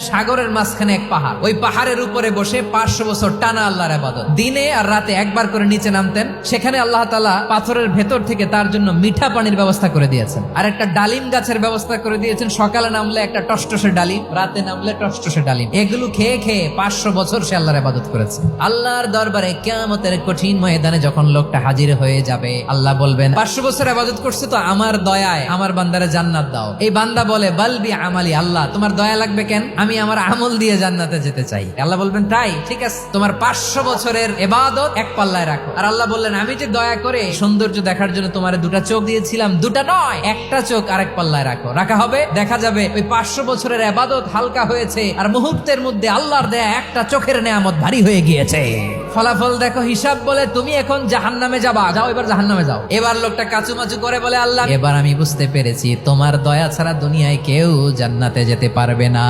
সাগরের মাঝখানে এক পাহাড়, ওই পাহাড়ের উপরে বসে 500 বছর টানা আল্লাহর ইবাদত। দিনে আর রাতে একবার করে নিচে নামতেন। সেখানে আল্লাহ তাআলা পাথরের ভেতর থেকে তার জন্য মিঠা পানির ব্যবস্থা করে দিয়েছেন, আর একটা ডালিম গাছের ব্যবস্থা করে দিয়েছেন। সকালে নামলে একটা টসটসে ডালিম, রাতে নামলে টসটসে ডালিম। এগুলো খেয়ে খেয়ে 500 বছর সে আল্লাহর ইবাদত করেছে। আল্লাহর দরবারে কিয়ামতের কঠিন ময়দানে যখন লোকটা হাজির হয়ে যাবে, আল্লাহ বলবেন 500 বছর ইবাদত করছে তো আমার দয়ায় আমার বান্দারে জান্নাত দাও। এই বান্দা বলে বালবি আমালি, আল্লাহ তোমার দয়া লাগবে কেন, আমি আমার আমল দিয়ে জান্নাতে যেতে চাই। আল্লাহ বলবেন তাই, ঠিক আছে, তোমার 500 বছরের ইবাদত এক পাল্লায় রাখো। আর আল্লাহ বললেন আমি যে দয়া করে সৌন্দর্য দেখার জন্য তোমার দুটা চোখ দিয়েছিলাম, দুটা নয় একটা চোখ আরেক পাল্লায় রাখো। রাখা হবে, দেখা যাবে ওই 500 বছরের ইবাদত হালকা হয়েছে, আর মুহূর্তের মধ্যে আল্লাহর দেয়া একটা চোখের নেয়ামত ভারী হয়ে গিয়েছে। ফলাফল দেখো, হিসাব বলে তুমি এখন জাহান্নামে যাবা, যাও এবার জাহান্নামে যাও। এবার লোকটা কাচুমাচু করে বলে আল্লাহ এবার আমি বুঝতে পেরেছি তোমার দয়া ছাড়া দুনিয়ায় কেউ জান্নাতে যেতে পারবে না।